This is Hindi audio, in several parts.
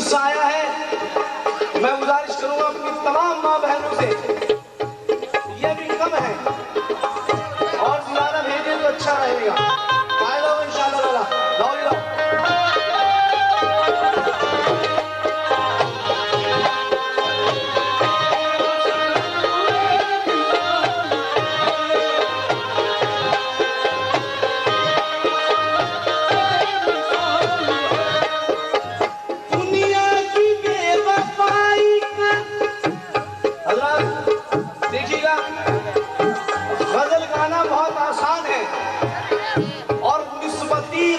किस्सा आया है, मैं गुजारिश करूंगा अपनी तमाम माँ बहनों से, ये भी कम है और ज्यादा भेजें तो अच्छा रहेगा। फायदा हो इंशाअल्लाह। लाओ लाओ।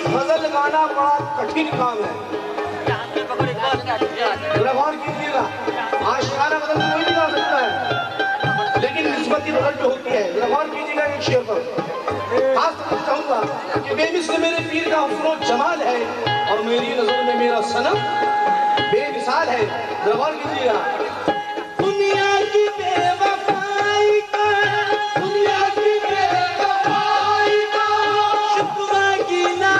गजल गाना बड़ा कठिन काम है। गौर कीजिएगा, आशिकाना गजल कोई नहीं गा सकता है, लेकिन निस्बती गजल जो होती है, गौर कीजिएगा एक शेर पर। खास तौर पर कहूँगा कि बेमिसाल मेरे पीर का हुस्न और जमाल है और मेरी नजर में मेरा सनम बेमिसाल है। गौर कीजिएगा, दुनिया की बेवफाई का, दुनिया की बेवफाई का शुक्र गिला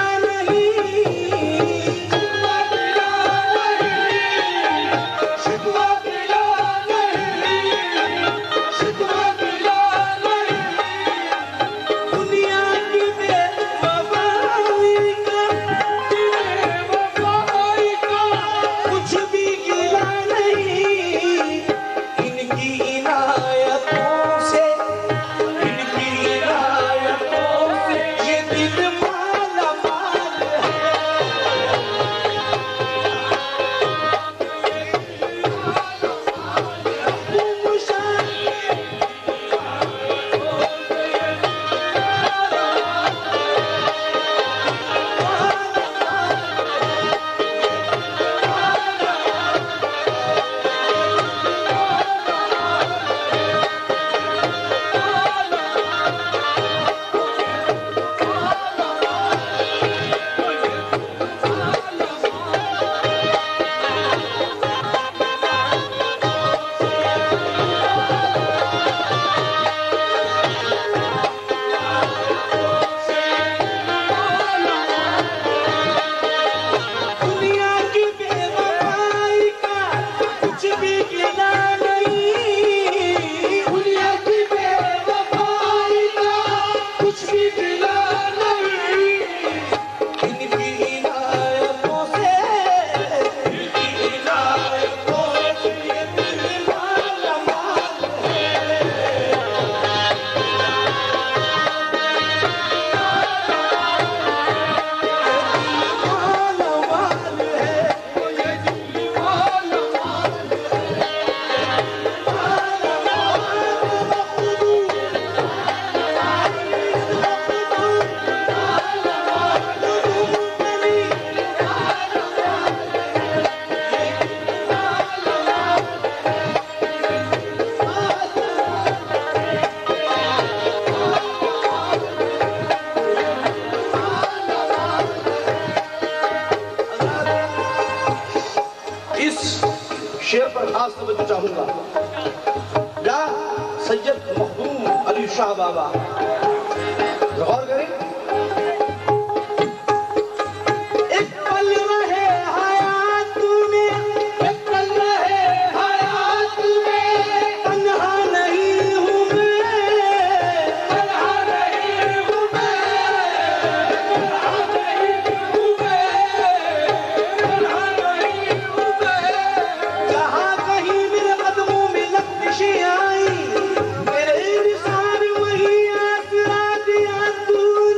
शेर पर खास तवज्जो चाहूंगा। या सैयद मखदूम अली शाह बाबा, गौर करें, एक पल रहे हयात में, एक पल रहे हयात में, तन्हा नहीं हूं मैं, तन्हा नहीं हूं मैं, तन्हा नहीं हूं मैं, तन्हा नहीं हूं मैं। जहां कहीं मेरे कदमों में लफ्ज़िशें आई, मेरे निसार वही आसरा दिया तूने।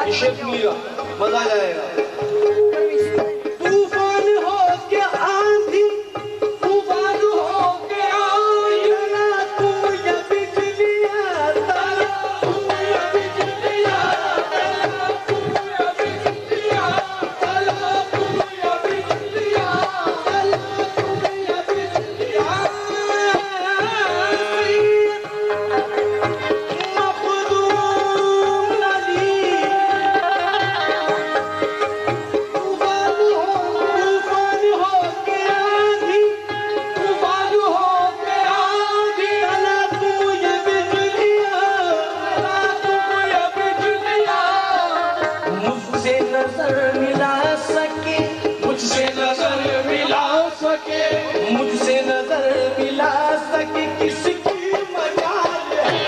ये शेर सुनिएगा, मजा आ जाएगा। तूफान हो के आंधी, तूफान हो के आंधी, तना तुम या बिजलियां, तना तुम या बिजलियां, तना तुम या बिजलियां, तना तुम या बिजलियां, तना तुम या बिजलियां। मखदूम अली तूफान हो के आंधी, तूफान हो के आंधी, तना तुम या बिजलियां, तना तुम या बिजलियां। मुझसे नजर मिला सके, मुझसे नजर मिला सके, मुझसे नजर मिला सके, किसकी मजाल है।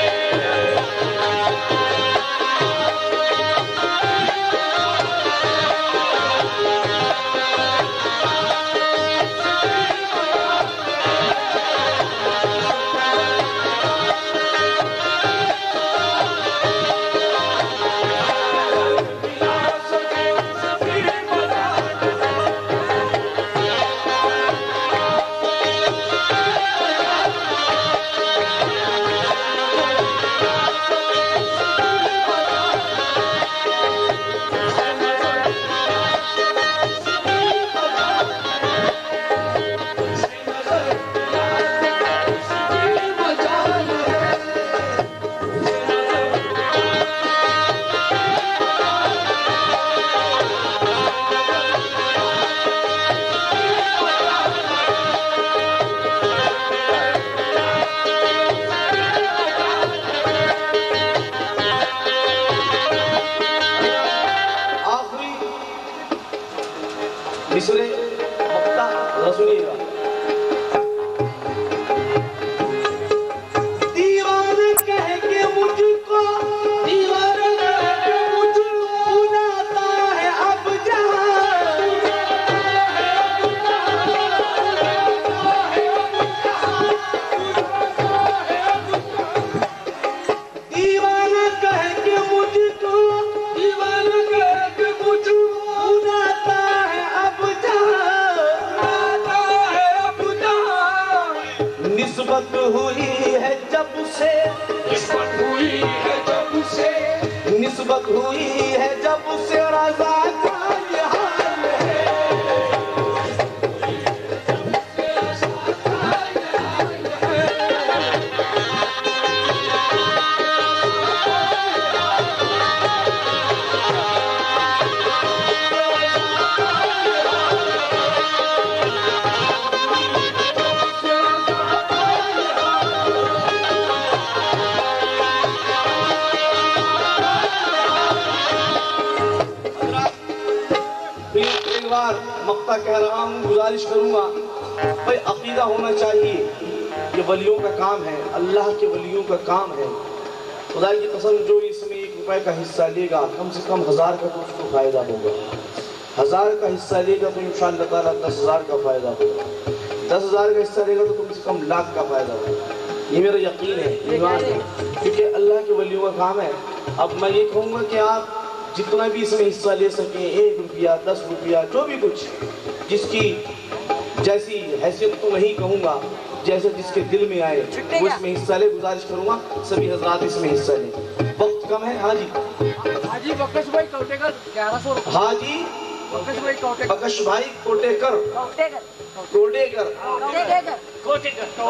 आखिरी मिसरे मक्ता सुनिएगा। दीवाने कह के मुझको, दीवाने कह के मुझको बुलाता है अब जहां, दीवाना कह के मुझको, दीवाना कह के मुझको बुलाता है अब जहां, बुलाता है अब जहां। निस्बत हुई है जब से, निस्बत हुई है जब से, निस्बत हुई है जब से रज़ा का ये हाल है। एक बार मक्ता कह रहा हूँ, गुजारिश करूंगा भाई, अकीदा होना चाहिए। ये वलियों का काम है, अल्लाह के वलियों का काम है। खुदा की कसम, जो इसमें 1 रुपए का हिस्सा लेगा, कम से कम 1000 का तो उसको फायदा होगा। 1000 का हिस्सा लेगा तो इंशाअल्लाह ताला 10,000 का फायदा होगा। 10,000 का हिस्सा लेगा तो कम से कम लाख का फायदा होगा। ये मेरा यकीन है, ईमान है, क्योंकि अल्लाह के वलियों का काम है। अब मैं ये कहूँगा कि आप जितना भी इसमें हिस्सा ले सकें, 1 रुपया, 10 रुपया, जो भी कुछ, जिसकी जैसी हैसियत तो नहीं कहूँगा, जैसे जिसके दिल में आए वो इसमें हिस्सा ले। गुजारिश करूँगा सभी हजरात इसमें हिस्सा लें। वक्त कम है। हाँ जी, हाजी बकश भाई कोटेकर 1100 रुपए। हाजी बकश भाई कोटेकर, बकश भाई कोटेकर, कोटेकर कोटेकर, कोटेकर कोटेकर तो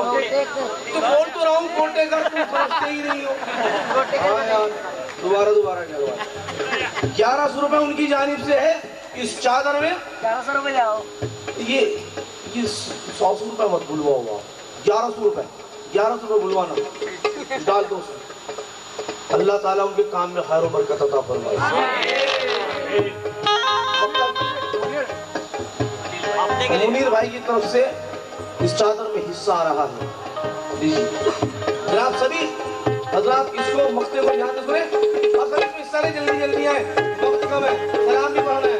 बोल तो रहा हूँ कोटेकर, तुम समझते ही नहीं हो। हाँ यार, दोबारा 1100 रुपए उनकी जानिब से है। इस चादर में 1100 रुपए जाओ। ये 100 रुपए मत भूलवाओ, 1100 रुपए, 1100 रुपए भूलवाना, डाल दो उसमें। अल्लाह ताला उनके काम में खैर और बरकत अता फरमाए। मुनीर भाई की तरफ से इस चादर में हिस्सा आ रहा है। जनाब सभी हजरात इसको मक्ते को ध्यान से सुने और सभी हिस्सा ले, जल्दी जल्दी आए, वक्त कम है, सलाम भी पढ़ना है।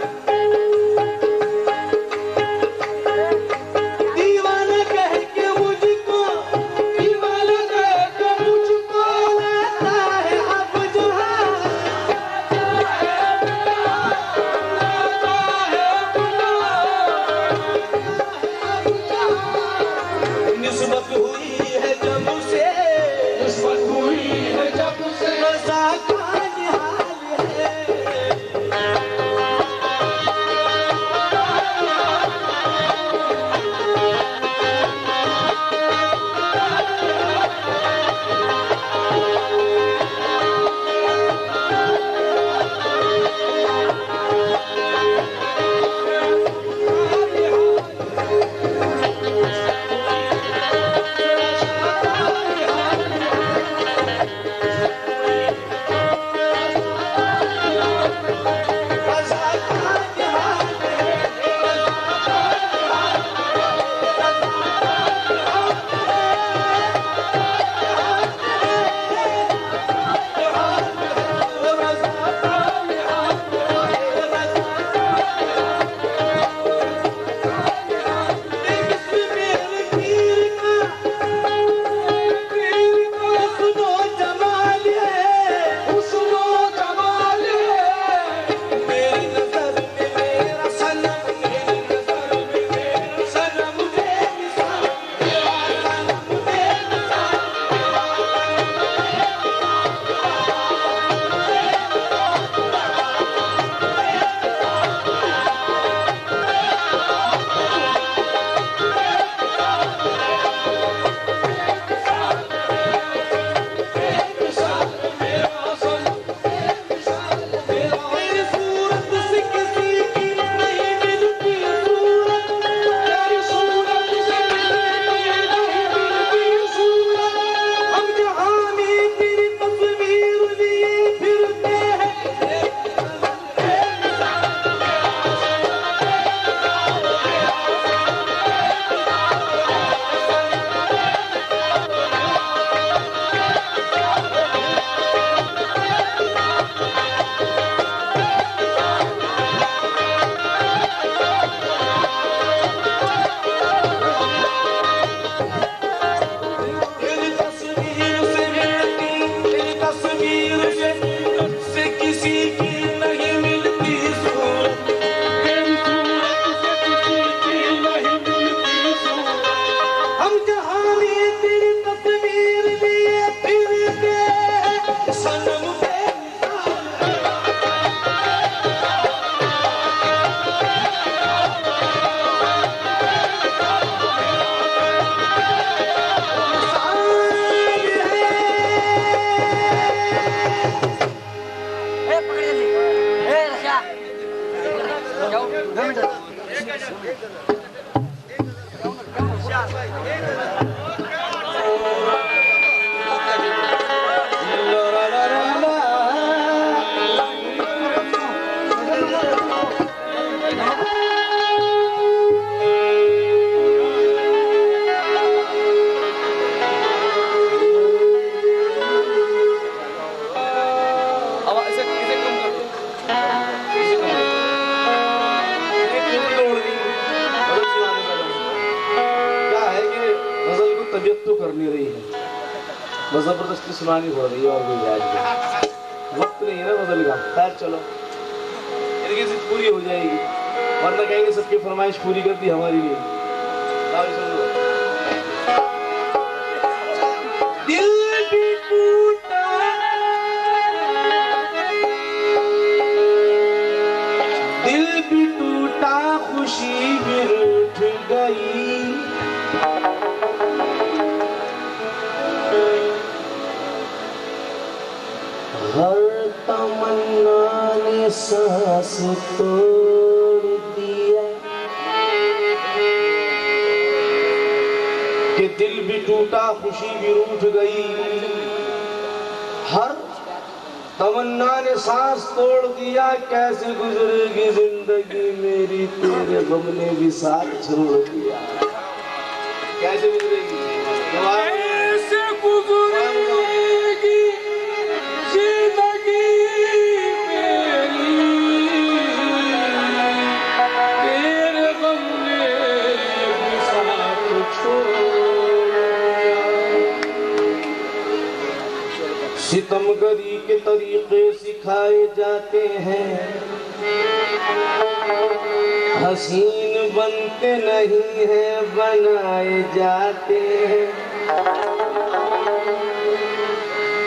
जबरदस्ती सुनानी हो रही है और कोई जायज नहीं, वक्त नहीं है ना गजल का। खैर चलो तरीके से पूरी हो जाएगी, वरना कहेंगे सबकी फरमाइश पूरी कर दी हमारी लिए। दिल भी टूटा, दिल भी टूटा, खुशी भी रूठ गई, हर तमन्ना ने सांस तोड़ दिया, कि दिल भी टूटा खुशी भी रूठ गई, हर तमन्ना ने सांस तोड़ दिया, कैसे गुजरेगी जिंदगी मेरी तेरे गम ने भी साथ छोड़ दिया। कैसे गुजरेगी, कैसे गुजरेगी जिंदगी मेरी तेरे गम ने भी साथ छोड़ दिया। सितमगरी के तरीके सिखाए जाते हैं, हसीन बनते नहीं हैं बनाए जाते हैं,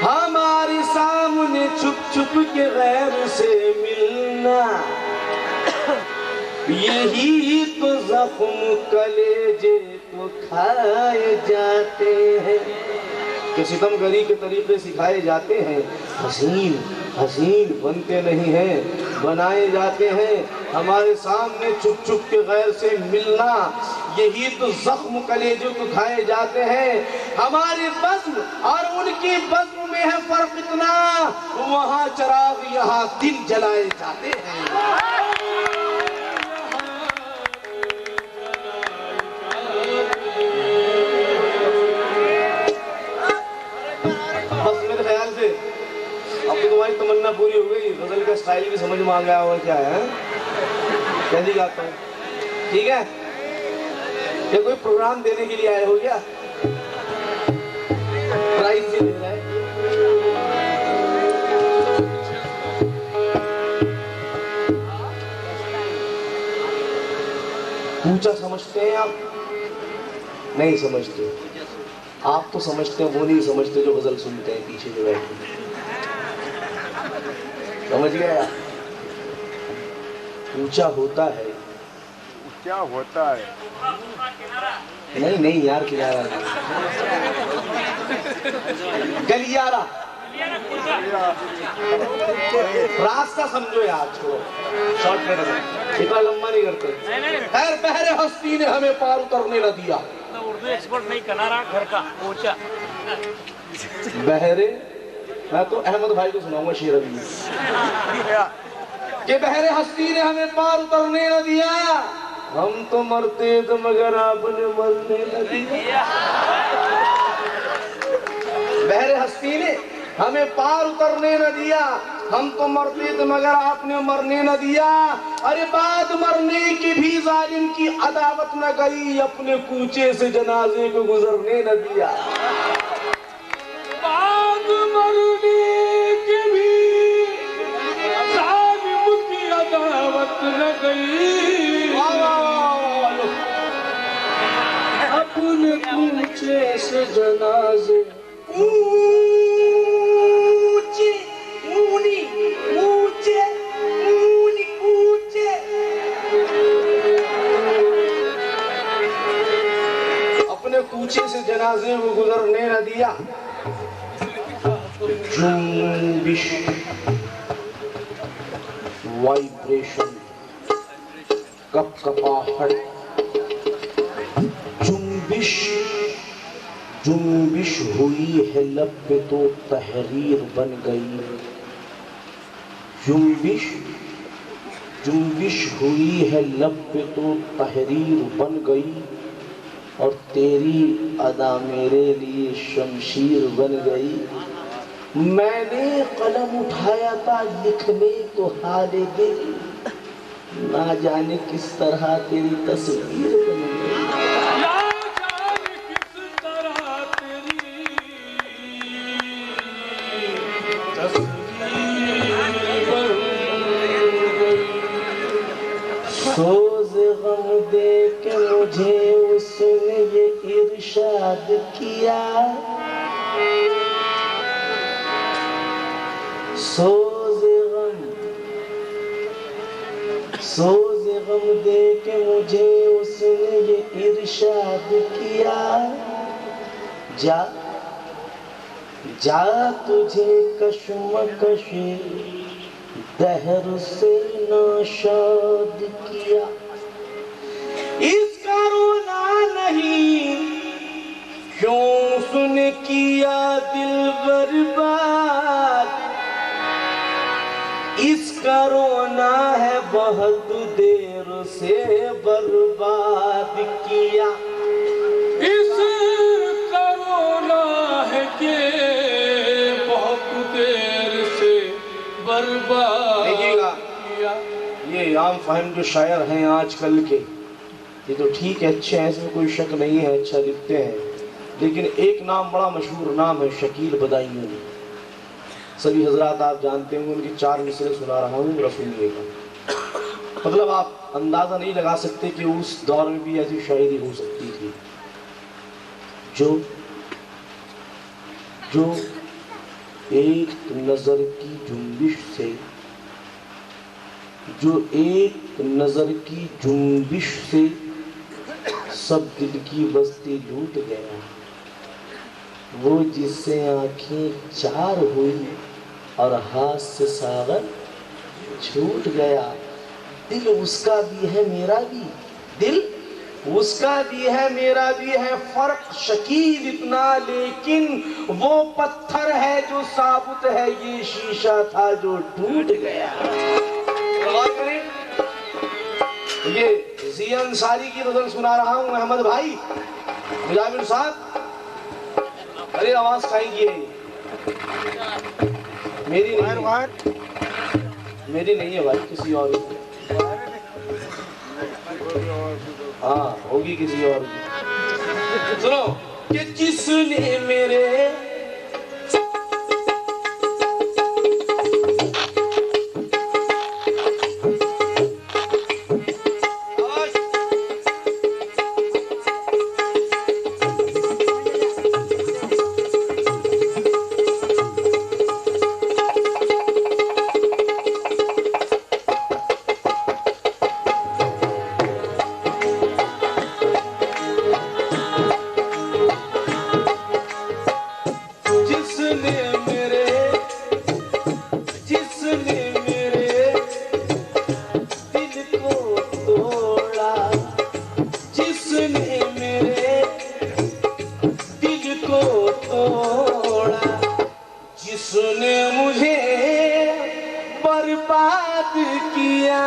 हमारे सामने छुप छुप के गैर से मिलना, यही तो जख्म कलेजे को खाए जाते हैं। कि सितमगरी के तरीके सिखाए जाते हैं, हसीन हसीन बनते नहीं हैं बनाए जाते हैं, हमारे सामने छुप छुप के गैर से मिलना, यही तो जख्म कलेजों को खाए जाते हैं। हमारी बज़्म और उनकी बज़्म में है फर्क इतना, वहाँ चिराग यहाँ दिन जलाए जाते हैं। अब तो तुम्हारी तमन्ना पूरी हो गई, गजल का स्टाइल भी समझ में आ गया और क्या है, कैसी गाता हूँ, ठीक है। ये कोई प्रोग्राम देने के लिए आए हो क्या, प्राइज भी दे रहा है। पूछा समझते हैं आप, नहीं समझते, आप तो समझते हैं, वो नहीं समझते जो गजल सुनते हैं पीछे जो बैठे। समझ गया, ऊंचा होता है, क्या होता है, नहीं नहीं यार किनारा गलियारा, रास्ता समझो यार, छोड़ो शॉर्ट में इतना लंबा नहीं करते। खैर बहरे हस्ती ने हमें पार उतरने न दिया, उर्दू एक्सपर्ट नहीं, किनारा घर का ऊंचा। बहरे, मैं तो अहमद भाई को सुनाऊंगा शेर अभी, कि बहरे हस्ती ने हमें पार उतरने न दिया, हम तो मरते तो मगर आपने मरने न दिया। बहरे हस्ती ने हमें पार उतरने न दिया, हम तो मरते तो मगर आपने मरने न दिया। अरे बाद मरने की भी जालिम की अदावत न गई, अपने कूचे से जनाजे को गुजरने न दिया। बाद मरने की भी जालिम की अदावत न गई, अपने कूचे से जनाजे ऊंचे ऊनी ऊंचे ऊनी ऊंचे, अपने कूचे से जनाजे को गुजरने न दिया। जुम्बिश वाइब्रेशन कपकपाहट, जुम्बिश जुम्बिश हुई है लब पे तो तहरीर बन गई। जुम्बिश जुम्बिश हुई है लब पे तो तहरीर बन गई, और तेरी अदा मेरे लिए शमशीर बन गई। मैंने कलम उठाया था लिखने तो हाले दिल, ना जाने किस तरह तेरी तस्वीर बन गई। सोज़ गम दे के मुझे उसने ये इरशाद किया, सोज़ गम दे के मुझे उसने ये इरशाद किया, जा जा तुझे कश्मकश दहर से नाशाद किया। इसका रोना नहीं क्यों सुन किया दिल बर्बाद, इसका रोना है बहुत देर से बर्बाद किया। इसका रोना है कि बहुत देर से बर्बाद। देखिएगा, ये आम फहम जो शायर हैं आजकल के, ये तो ठीक है, अच्छे हैं, इसमें कोई शक नहीं है, अच्छा लिखते हैं, लेकिन एक नाम बड़ा मशहूर नाम है शकील बदायूनी। सभी हजरात आप जानते होंगे, उनके 4 मिसरे सुना रहा हूँ रसूलिए का। मतलब आप अंदाजा नहीं लगा सकते कि उस दौर में भी ऐसी शायरी हो सकती थी। जो एक नजर की जुम्बिश से, जो एक नजर की जुम्बिश से सब दिल की बस्ती लूट गया, वो जिससे आंखें 4 हुई और हाथ से सागर छूट गया। दिल उसका भी है मेरा भी, दिल उसका भी है मेरा भी है, फर्क शकील इतना, लेकिन वो पत्थर है जो साबुत है, ये शीशा था जो टूट गया। ये ज़िया अंसारी की गजल सुना रहा हूँ अहमद भाई, मुजामिल साहब, अरे आवाज खाएंगे, मेरी नहीं है भाई, किसी और की। हाँ होगी किसी और की। सुनो कि जिसने मेरे बर्बाद किया,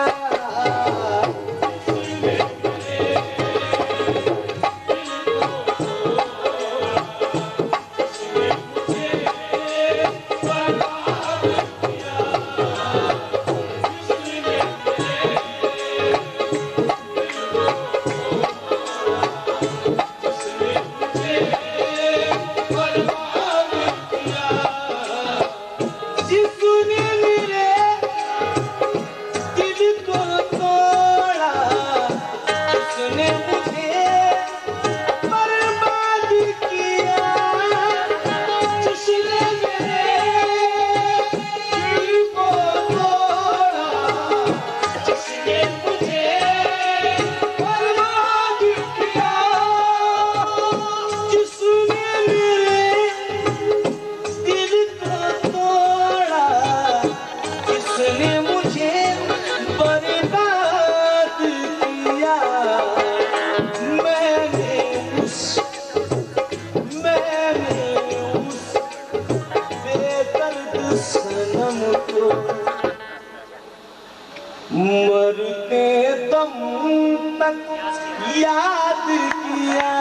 याद किया।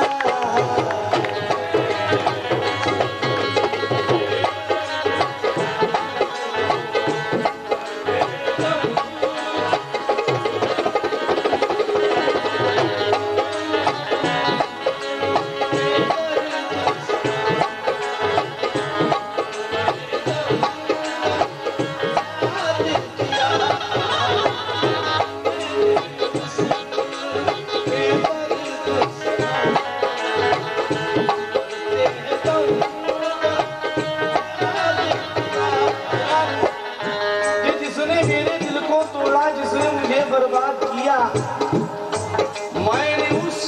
बर्बाद किया, मैंने उस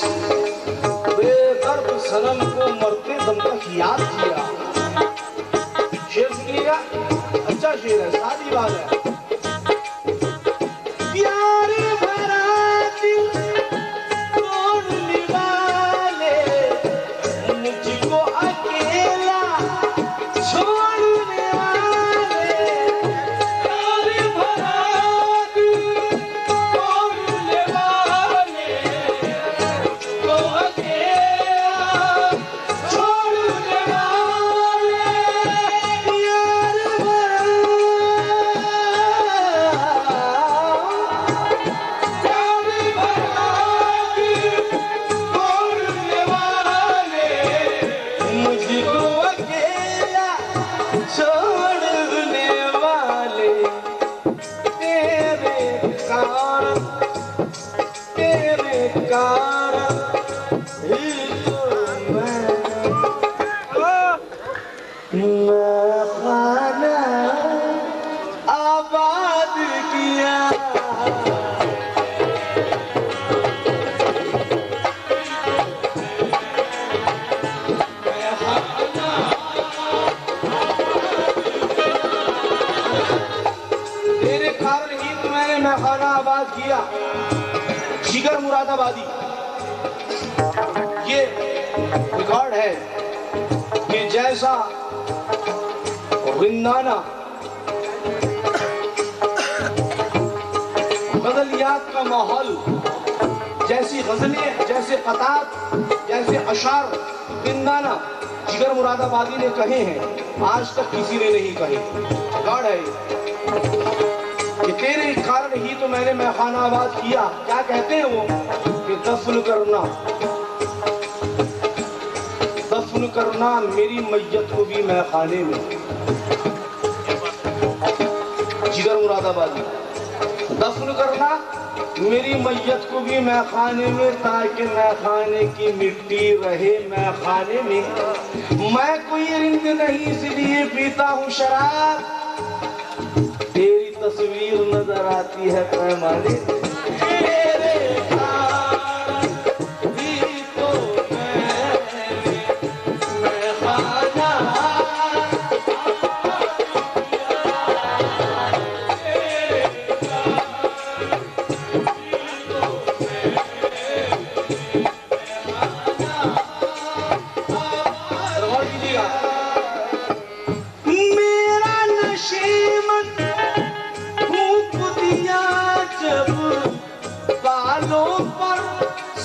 बेदर्द सनम को मरते दम तक याद किया। शेर सुनिएगा, अच्छा शेर है, सादी बात है। प्यारे भरा दिल तोड़ने वाले, मुझको अकेला छोड़ने वाले, प्यारे भरा आबाद किया। तेरे कारण ही तो मैंने मैखाना आबाद किया। जिगर मुरादाबादी, ये रिकॉर्ड है कि जैसा रिंदाना गजलियात का माहौल, जैसी गजलें, जैसे कतार, जैसे अशार रिंदाना जिगर मुरादाबादी ने कहे हैं, आज तक किसी ने नहीं कहे। रिकॉर्ड है कि तेरे कारण ही तो मैंने मैखाना आबाद किया। क्या कहते हैं वो कि दफन करना मेरी मैयत को भी मैखाने में। जिगर मुरादाबादी, दफन करना मेरी मैयत को भी मैखाने में, ताकि मैखाने की मिट्टी रहे मैखाने में। मैं कोई रिंद नहीं इसलिए पीता हूँ शराब, तेरी तस्वीर नजर आती है पैमाने में।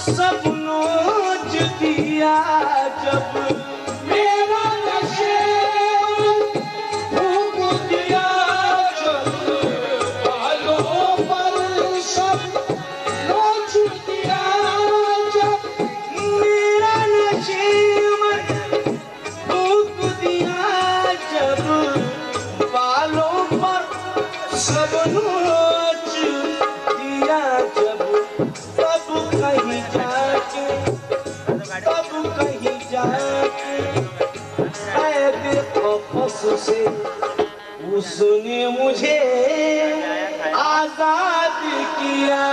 सब नोच दिया जब मेरा नशे फूंक दिया, जब बालों पर सब नोच दिया, जब मेरा नशे फूंक दिया, जब बालों पर सब नोच दिया, जब कहीं जाके ऐसे खौफ से उसने मुझे आजाद किया।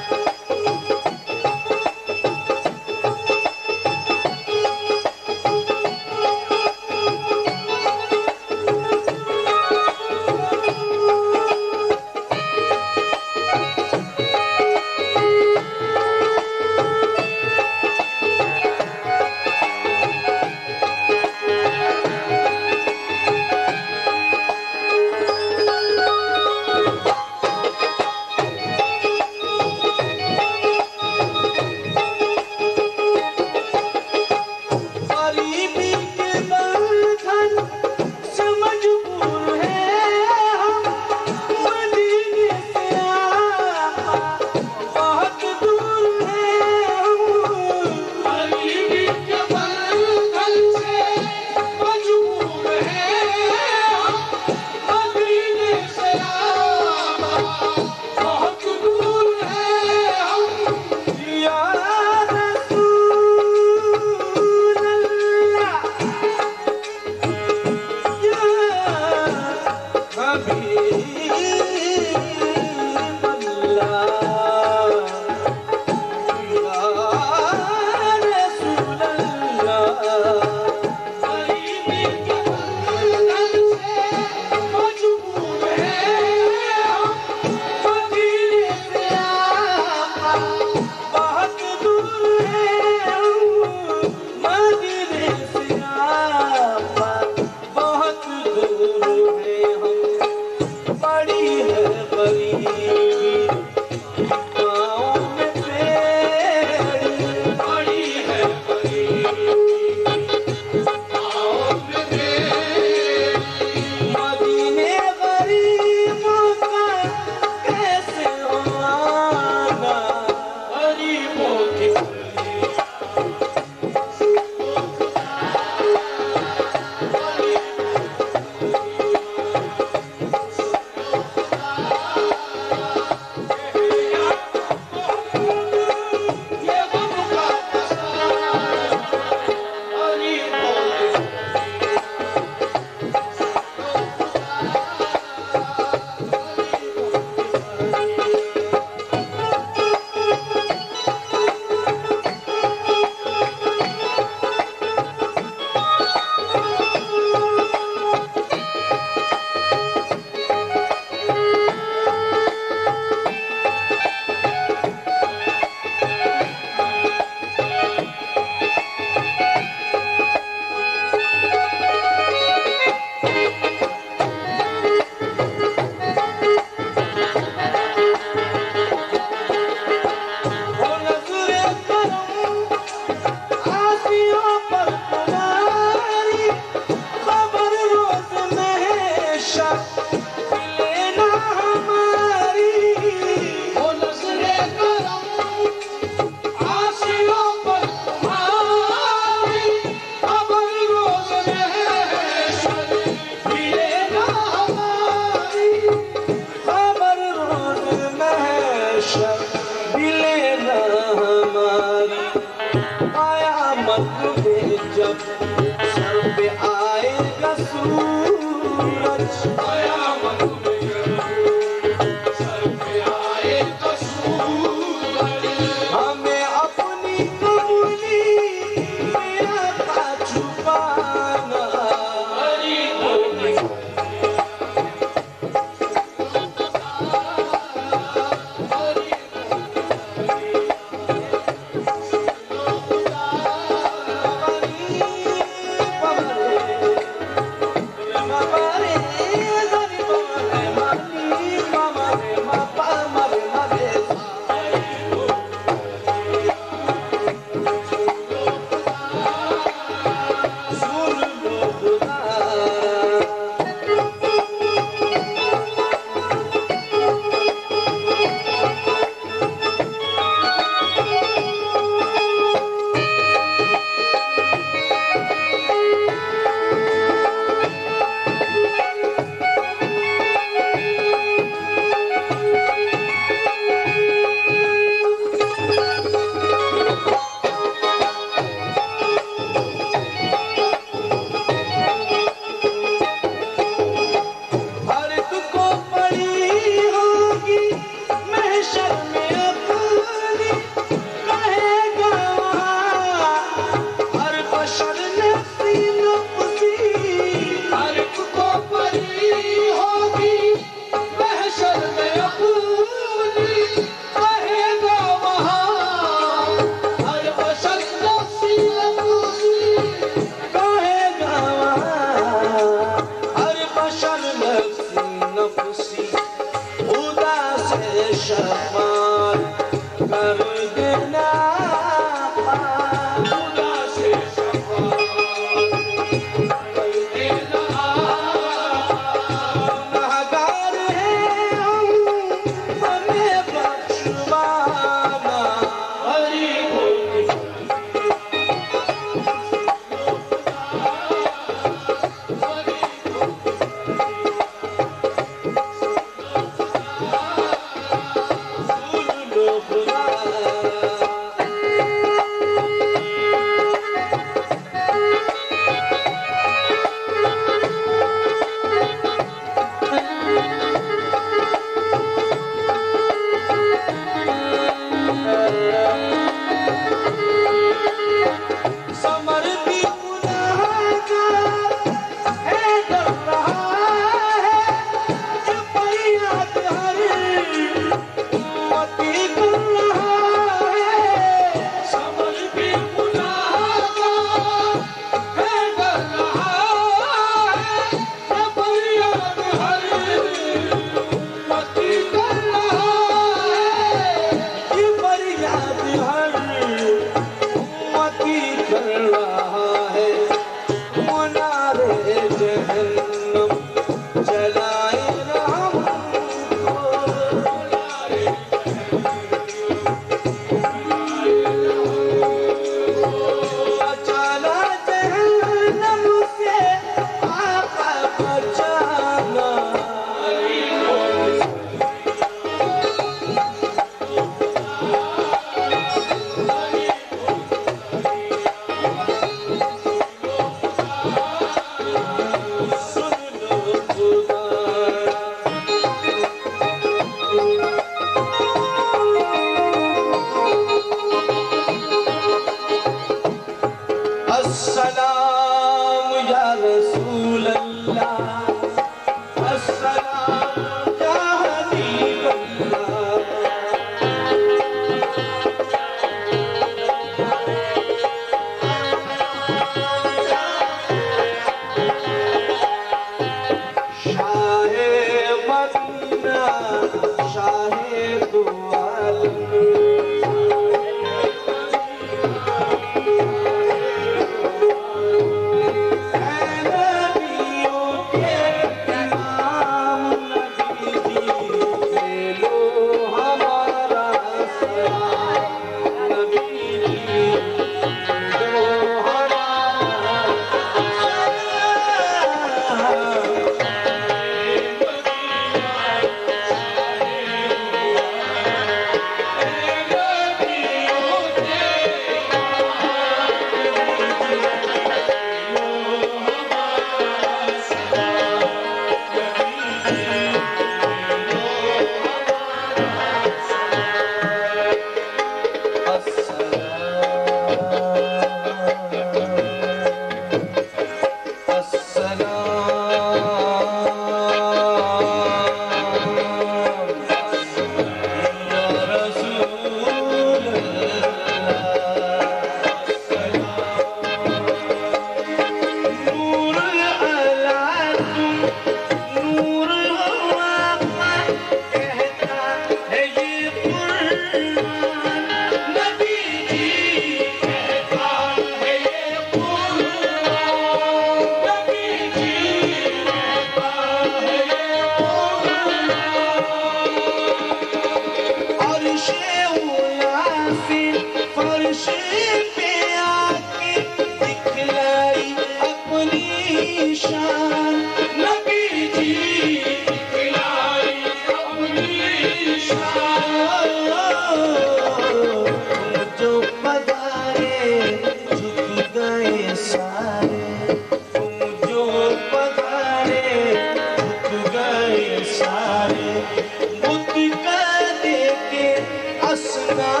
अस्सलाम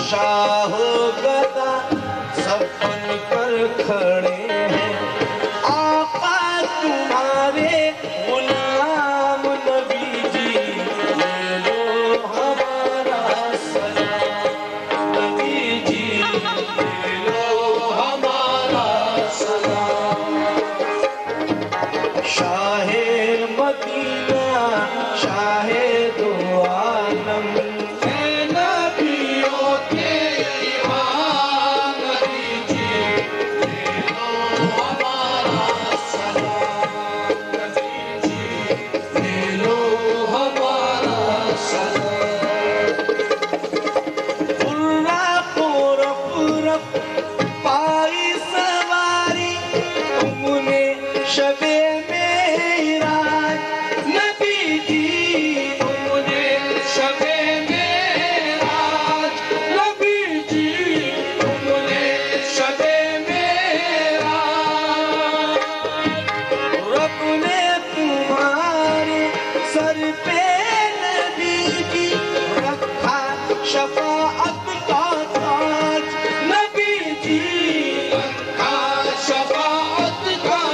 शाहो गदा सब बनकर खड़े हैं, आका तुम्हारे गुलाम नबी जी, ले लो हमारा सलाम। नबी जी ले लो हमारा सलाम। शाहे मदीना शाहे दो आलम, शबे मेराज नबी जी तुमने शबे मेराज, नबी जी तुमने शबे मेराज, रब ने तुम्हारे सर पे नबी जी रखा शफाअत का ताज। नबी जी रखा शफाअत का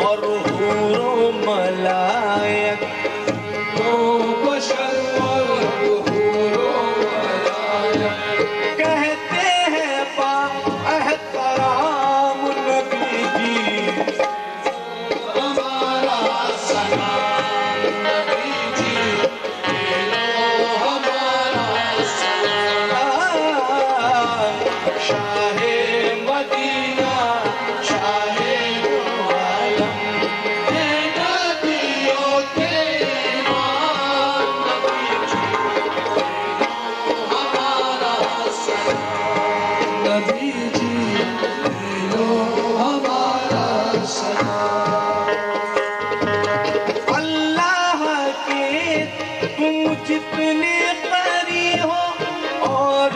और हूरो मलायक, तो बशर और हूरो मलायक कहते हैं बा एहतराम नबी जी हमारा सलाम। नबी जी ले लो हमारा सलाम। शाहे मदीना शाहे जितने करी हो और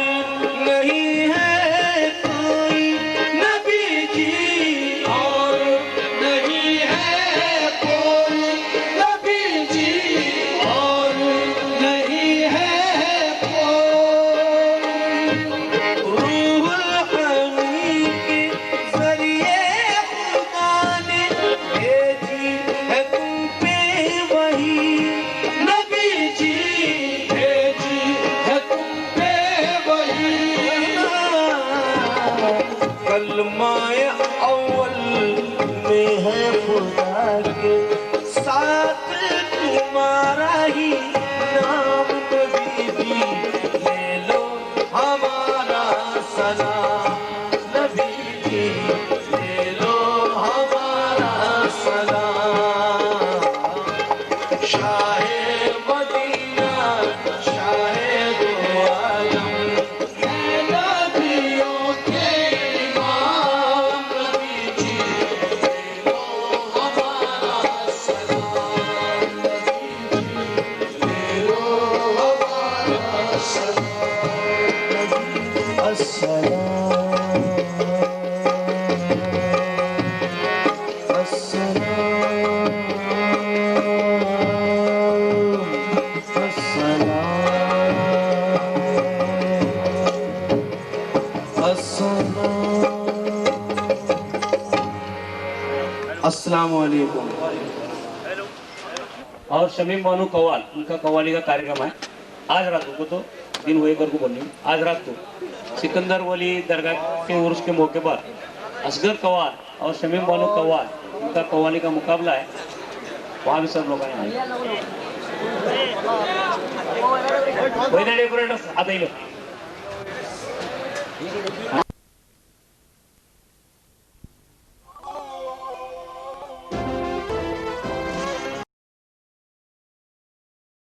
नहीं है कोई, नबी जी और नहीं है कोई, नबी जी और नहीं है कोई। रूहुल अमीन के जरिए खुदा ने भेजी है तुम पे वही, नबी जी भेजी है तुम पे वही। कलमाए अव्वल में है खुदा के साथ तुम्हारा ही नाम, नबी जी ले लो हमारा सलाम। नबी जी ले लो हमारा सलाम। शाहे मदीना शाहे दो आलम, नबियों के इमाम, नबी जी ले लो हमारा सलाम। नबी जी ले लो हमारा सलाम। अस्सलाम अस्सलाम वालेकुम। और शमीम बानू कव्वाल, उनका कव्वाली का कार्यक्रम है आज रात को, तो दिन हुए कर को बोलनी आज रात को सिकंदर वली दरगाह के उर्स के मौके पर असगर कव्वाल और शमीम बानू कव्वाल, उनका कव्वाली का मुकाबला है, वहाँ भी सब लोग आए। डेकोरेटर्स आता ही